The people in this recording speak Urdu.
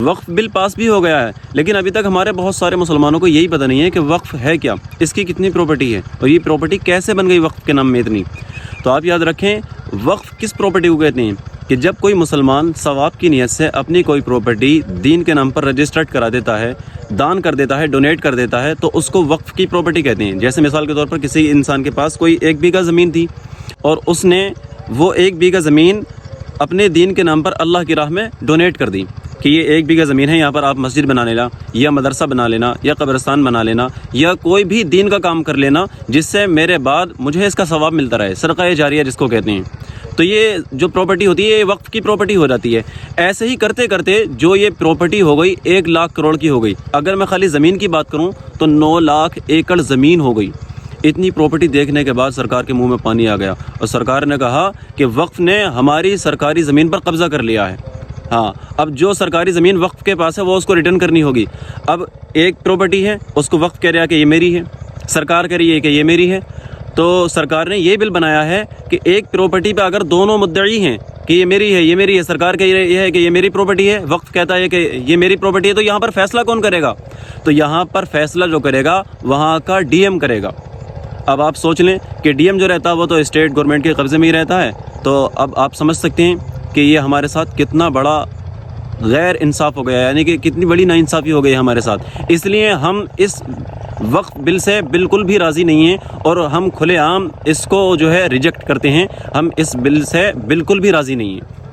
وقف بل پاس بھی ہو گیا ہے، لیکن ابھی تک ہمارے بہت سارے مسلمانوں کو یہی پتہ نہیں ہے کہ وقف ہے کیا، اس کی کتنی پراپرٹی ہے، اور یہ پراپرٹی کیسے بن گئی وقف کے نام میں اتنی۔ تو آپ یاد رکھیں وقف کس پراپرٹی کو کہتے ہیں کہ جب کوئی مسلمان ثواب کی نیت سے اپنی کوئی پراپرٹی دین کے نام پر رجسٹرڈ کرا دیتا ہے، دان کر دیتا ہے، ڈونیٹ کر دیتا ہے، تو اس کو وقف کی پراپرٹی کہتے ہیں۔ جیسے مثال کے طور پر کسی انسان کے پاس کوئی 1 بیگھہ زمین تھی اور اس نے وہ 1 بیگھہ زمین اپنے دین کے نام پر اللہ کی راہ میں ڈونیٹ کر دی کہ یہ 1 بیگھہ زمین ہے، یہاں پر آپ مسجد بنا لینا یا مدرسہ بنا لینا یا قبرستان بنا لینا یا کوئی بھی دین کا کام کر لینا جس سے میرے بعد مجھے اس کا ثواب ملتا رہے، صدقہ جاریہ جس کو کہتے ہیں۔ تو یہ جو پراپرٹی ہوتی ہے یہ وقف کی پراپرٹی ہو جاتی ہے۔ ایسے ہی کرتے کرتے جو یہ پراپرٹی ہو گئی 1 لاکھ کروڑ کی ہو گئی۔ اگر میں خالی زمین کی بات کروں تو 9 لاکھ ایکڑ زمین ہو گئی۔ اتنی پراپرٹی دیکھنے کے بعد سرکار کے منہ میں پانی آ گیا اور سرکار نے کہا کہ وقف نے ہماری سرکاری زمین پر قبضہ کر لیا ہے۔ ہاں، اب جو سرکاری زمین وقف کے پاس ہے وہ اس کو ریٹرن کرنی ہوگی۔ اب ایک پراپرٹی ہے، اس کو وقف کہہ رہا ہے کہ یہ میری ہے، سرکار کہہ رہی ہے کہ یہ میری ہے۔ تو سرکار نے یہ بل بنایا ہے کہ ایک پراپرٹی پہ اگر دونوں مدعی ہیں کہ یہ میری ہے، یہ میری ہے، سرکار کہہ رہی ہے کہ یہ میری پراپرٹی ہے، وقف کہتا ہے کہ یہ میری پراپرٹی ہے، تو یہاں پر فیصلہ کون کرے گا؟ تو یہاں پر فیصلہ جو کرے گا وہاں کا ڈی ایم کرے گا۔ اب آپ سوچ لیں کہ ڈی ایم جو رہتا ہے وہ تو اسٹیٹ گورنمنٹ کے قبضے میں ہی رہتا ہے، تو اب آپ سمجھ سکتے ہیں کہ یہ ہمارے ساتھ کتنا بڑا غیر انصاف ہو گیا، یعنی کہ کتنی بڑی ناانصافی ہو گئی ہمارے ساتھ۔ اس لیے ہم اس وقف بل سے بالکل بھی راضی نہیں ہیں اور ہم کھلے عام اس کو جو ہے ریجیکٹ کرتے ہیں، ہم اس بل سے بالکل بھی راضی نہیں ہیں۔